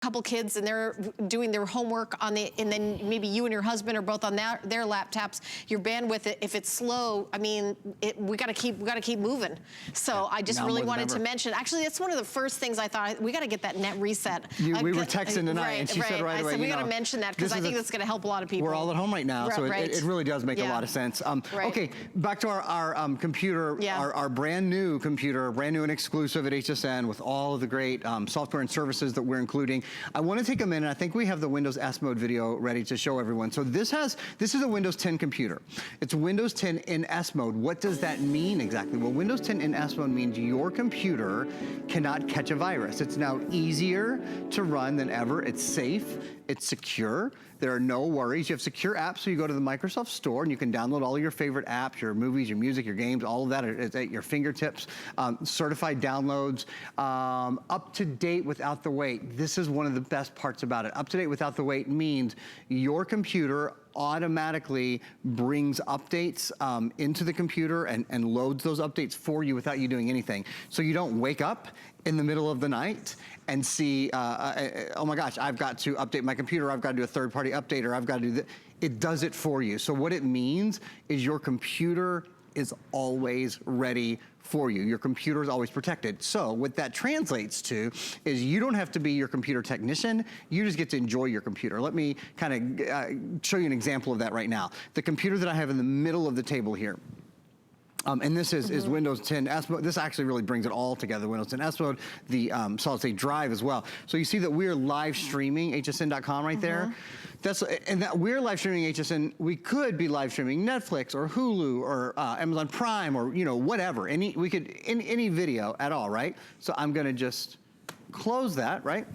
couple kids and they're doing their homework on the, and then maybe you and your husband are both on their laptops, your bandwidth, if it's slow, I mean, we gotta keep moving. So I just really wanted to mention, actually that's one of the first things I thought, we gotta get that net reset. We were texting tonight and she said right away, I said we gotta mention that because I think that's gonna help a lot of people. We're all at home right now, so it really does make a lot of sense. Okay, back to our computer, our brand new computer, brand new and exclusive at HSN with all of the great software and services that we're including. I want to take a minute. I think we have the Windows S mode video ready to show everyone. So this is a Windows 10 computer. It's Windows 10 in S mode. What does that mean exactly? Well, Windows 10 in S mode means your computer cannot catch a virus. It's now easier to run than ever. It's safe. It's secure. There are no worries. You have secure apps, so you go to the Microsoft Store and you can download all of your favorite apps, your movies, your music, your games, all of that is at your fingertips. Certified downloads, up to date without the wait. This is one of the best parts about it. Up to date without the wait means your computer automatically brings updates into the computer and loads those updates for you without you doing anything. So you don't wake up in the middle of the night and see, oh my gosh, I've got to update my computer, I've got to do a third-party update, or I've got to do that. It does it for you. So what it means is your computer is always ready for you. Your computer is always protected. So what that translates to is you don't have to be your computer technician, you just get to enjoy your computer. Let me kind of show you an example of that right now. The computer that I have in the middle of the table here, and this is Windows 10 S mode. This actually really brings it all together. Windows 10 S mode, the solid state drive as well. So you see that we're live streaming hsn.com right there. And that we're live streaming HSN. We could be live streaming Netflix or Hulu or Amazon Prime or whatever. Any video at all, right? So I'm gonna just close that, right?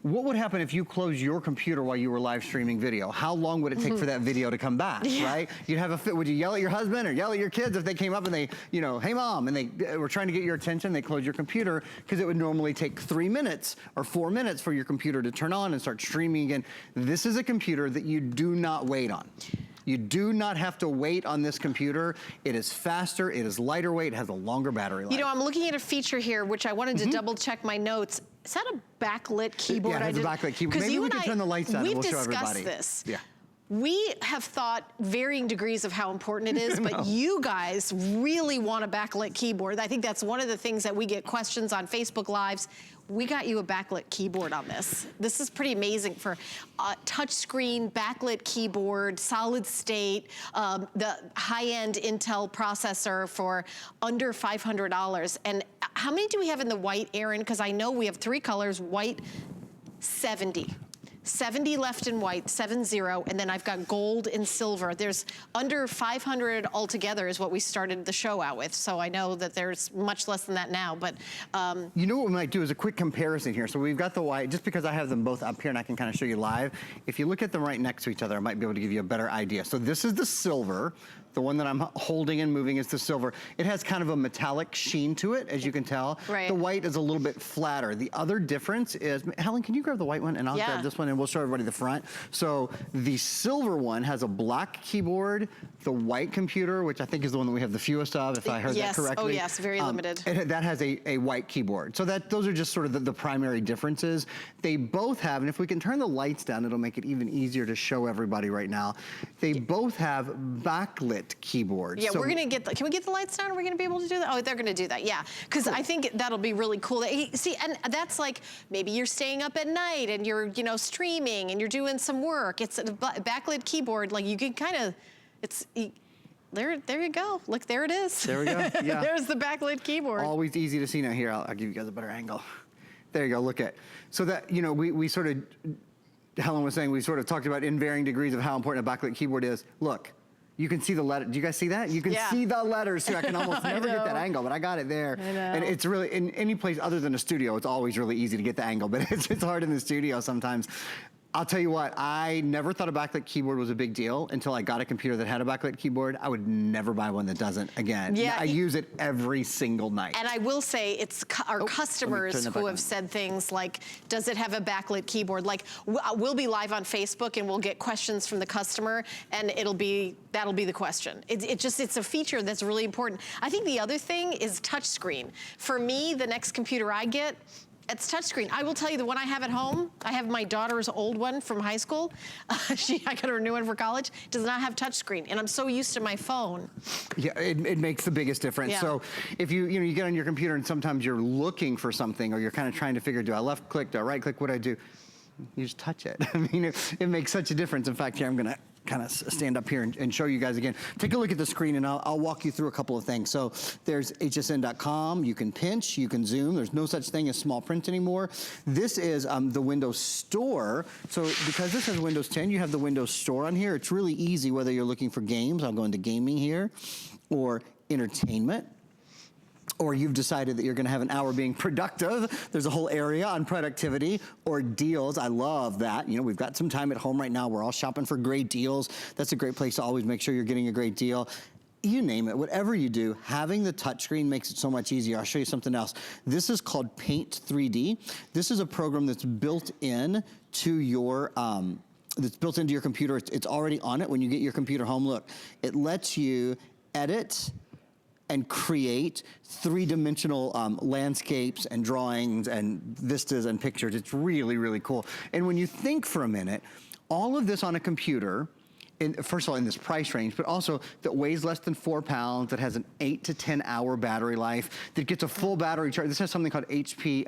What would happen if you closed your computer while you were live streaming video? How long would it take for that video to come back, right? You'd have a fit. Would you yell at your husband or yell at your kids if they came up and they, hey mom, and they were trying to get your attention, they closed your computer, because it would normally take 3 minutes or 4 minutes for your computer to turn on and start streaming again. This is a computer that you do not wait on. You do not have to wait on this computer. It is faster, it is lighter weight, it has a longer battery life. I'm looking at a feature here, which I wanted to double check my notes. Is that a backlit keyboard? Yeah, it has a backlit keyboard. Maybe we can turn the lights on and we'll show everybody. We've discussed this. Yeah. We have thought varying degrees of how important it is, but you guys really want a backlit keyboard. I think that's one of the things that we get questions on Facebook Lives. We got you a backlit keyboard on this. This is pretty amazing for touchscreen, backlit keyboard, solid state, the high-end Intel processor for under $500. And how many do we have in the white, Aaron? Because I know we have 3 colors, white, 70. 70 left in white, 70, and then I've got gold and silver. There's under 500 altogether is what we started the show out with. So I know that there's much less than that now, but. You know what we might do is a quick comparison here. So we've got the white, just because I have them both up here and I can kind of show you live. If you look at them right next to each other, I might be able to give you a better idea. So this is the silver. The one that I'm holding and moving is the silver. It has kind of a metallic sheen to it, as you can tell. Right. The white is a little bit flatter. The other difference is, Helen, can you grab the white one and I'll grab this one and we'll show everybody the front. So the silver one has a black keyboard. The white computer, which I think is the one that we have the fewest of, if I heard that correctly. Oh yes, very limited. That has a white keyboard. So those are just sort of the primary differences. They both have, and if we can turn the lights down, it'll make it even easier to show everybody right now. They both have backlit keyboards. Yeah, so we're gonna get can we get the lights down? Are we gonna be able to do that? Oh, they're gonna do that, yeah. Because I think that'll be really cool. See, and that's like, maybe you're staying up at night and you're, streaming and you're doing some work. It's a backlit keyboard, like you can kind of, there you go. Look, there it is. There we go, yeah. There's the backlit keyboard. Always easy to see now. Here, I'll give you guys a better angle. There you go, look at. So that, we sort of, Helen was saying, we sort of talked about in varying degrees of how important a backlit keyboard is. Look. You can see the letter. Do you guys see that? You can see the letters too. I can almost never get that angle, but I got it there. I know. And it's really, in any place other than a studio, it's always really easy to get the angle, but it's hard in the studio sometimes. I'll tell you what, I never thought a backlit keyboard was a big deal until I got a computer that had a backlit keyboard. I would never buy one that doesn't again. Yeah, I use it every single night. And I will say, it's our customers who have said things like, does it have a backlit keyboard? Like, we'll be live on Facebook and we'll get questions from the customer and that'll be the question. It's a feature that's really important. I think the other thing is touchscreen. For me, the next computer I get, It's touchscreen. I will tell you, the one I have at home, I have my daughter's old one from high school. I got her a new one for college. Does not have touchscreen, and I'm so used to my phone. Yeah, it makes the biggest difference. Yeah. So if you get on your computer and sometimes you're looking for something, or you're kind of trying to figure, do I left click, do I right click, what do I do? You just touch it. I mean, it makes such a difference. In fact, here I'm gonna kind of stand up here and show you guys again. Take a look at the screen and I'll walk you through a couple of things. So there's hsn.com, you can pinch, you can zoom. There's no such thing as small print anymore. This is the Windows Store. So because this is Windows 10, you have the Windows Store on here. It's really easy whether you're looking for games, I'll go into gaming here, or entertainment, or you've decided that you're gonna have an hour being productive. There's a whole area on productivity, or deals. I love that. You know, we've got some time at home right now. We're all shopping for great deals. That's a great place to always make sure you're getting a great deal. You name it, whatever you do, having the touchscreen makes it so much easier. I'll show you something else. This is called Paint 3D. This is a program that's built in to your, that's built into your computer. It's already on it when you get your computer home. Look, it lets you edit and create three-dimensional landscapes and drawings and vistas and pictures. It's really, really cool. And when you think for a minute, all of this on a computer, first of all, in this price range, but also that weighs less than 4 pounds, that has an 8 to 10 hour battery life, that gets a full battery charge. This has something called HP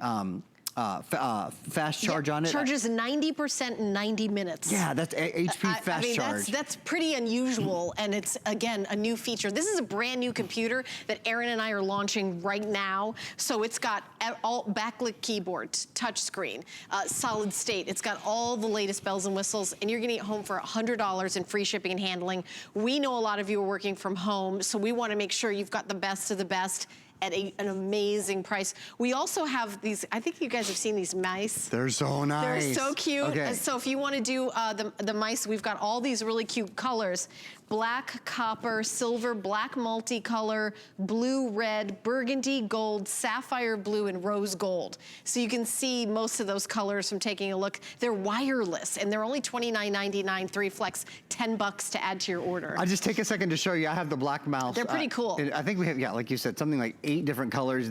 fast charge on it. Charges 90% in 90 minutes. Yeah, that's HP fast charge. That's pretty unusual, and it's, again, a new feature. This is a brand new computer that Aaron and I are launching right now. So it's got all backlit keyboard, touchscreen, solid state. It's got all the latest bells and whistles, and you're gonna get home for $100 in free shipping and handling. We know a lot of you are working from home, so we wanna make sure you've got the best of the best at an amazing price. We also have these, I think you guys have seen these mice. They're so nice. They're so cute. Okay. So if you want to do the mice, we've got all these really cute colors. Black, copper, silver, black multicolor, blue, red, burgundy, gold, sapphire blue, and rose gold. So you can see most of those colors from taking a look. They're wireless, and they're only $29.99, 3 flex, $10 to add to your order. I'll just take a second to show you. I have the black mouse. They're pretty cool. I think we have, yeah, like you said, something like 8 different colors.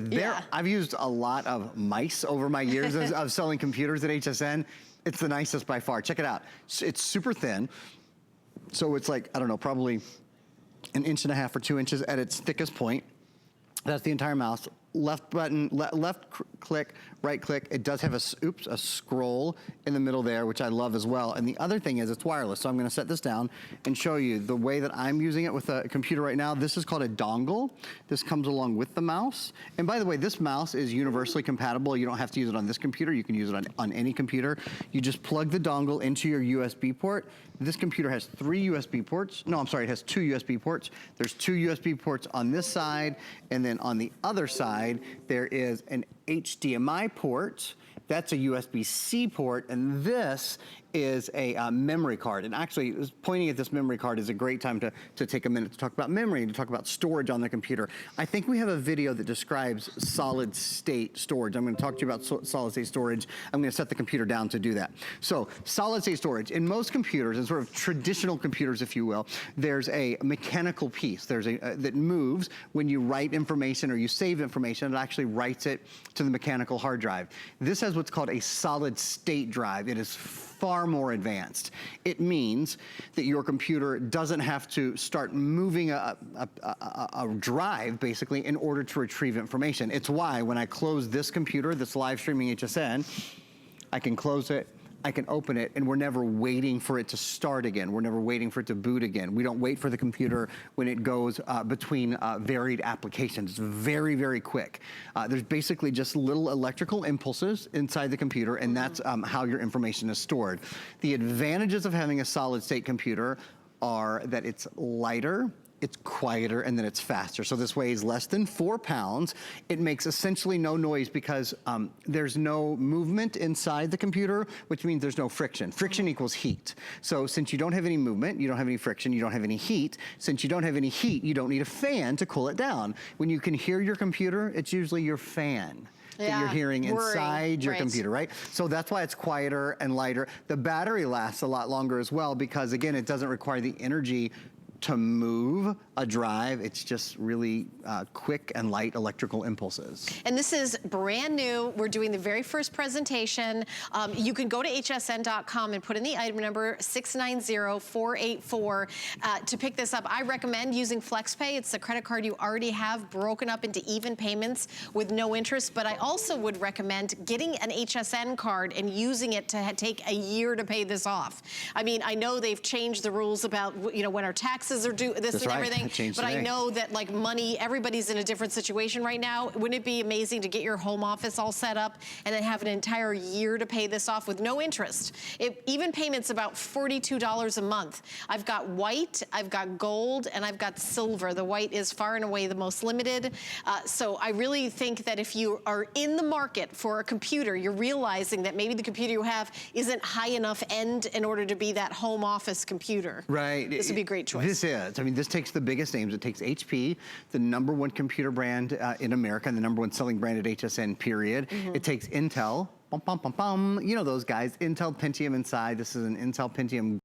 I've used a lot of mice over my years of selling computers at HSN. It's the nicest by far. Check it out. It's super thin. So it's like, I don't know, probably 1.5 inches or 2 inches at its thickest point. That's the entire mouse. Left button, left click, right click. It does have a scroll in the middle there, which I love as well. And the other thing is it's wireless. So I'm gonna set this down and show you the way that I'm using it with a computer right now. This is called a dongle. This comes along with the mouse. And by the way, this mouse is universally compatible. You don't have to use it on this computer. You can use it on any computer. You just plug the dongle into your USB port. This computer has 3 USB ports. No, I'm sorry, it has 2 USB ports. There's 2 USB ports on this side, and then on the other side, there is an HDMI port. That's a USB-C port, and this is a memory card. And actually, pointing at this memory card is a great time to take a minute to talk about memory and to talk about storage on the computer. I think we have a video that describes solid state storage. I'm gonna talk to you about solid state storage. I'm gonna set the computer down to do that. So, solid state storage. In most computers, and sort of traditional computers, if you will, there's a mechanical piece. There's that moves when you write information or you save information. It actually writes it to the mechanical hard drive. This has what's called a solid state drive. It is far more advanced. It means that your computer doesn't have to start moving a drive, basically, in order to retrieve information. It's why when I close this computer that's live streaming HSN, I can close it, I can open it, and we're never waiting for it to start again. We're never waiting for it to boot again. We don't wait for the computer when it goes between varied applications. It's very, very quick. There's basically just little electrical impulses inside the computer, and that's how your information is stored. The advantages of having a solid state computer are that it's lighter, it's quieter, and then it's faster. So this weighs less than 4 pounds. It makes essentially no noise because there's no movement inside the computer, which means there's no friction. Friction equals heat. So since you don't have any movement, you don't have any friction, you don't have any heat. Since you don't have any heat, you don't need a fan to cool it down. When you can hear your computer, it's usually your fan that you're hearing inside your computer, right? So that's why it's quieter and lighter. The battery lasts a lot longer as well because, again, it doesn't require the energy to move a drive. It's just really quick and light electrical impulses. And this is brand new. We're doing the very first presentation. You can go to hsn.com and put in the item number 690484 to pick this up. I recommend using FlexPay. It's the credit card you already have broken up into even payments with no interest. But I also would recommend getting an HSN card and using it to take a year to pay this off. I mean, I know they've changed the rules about, you know, when our taxes are due, this and everything. But I know that like money, everybody's in a different situation right now. Wouldn't it be amazing to get your home office all set up and then have an entire year to pay this off with no interest? Even payments about $42 a month. I've got white, I've got gold, and I've got silver. The white is far and away the most limited. So I really think that if you are in the market for a computer, you're realizing that maybe the computer you have isn't high enough end in order to be that home office computer. Right. This would be a great choice. This is. I mean, this takes the biggest names. It takes HP, the #1 computer brand in America, and the #1 selling brand at HSN, period. It takes Intel, bum, bum, bum, bum. You know those guys, Intel Pentium inside. This is an Intel Pentium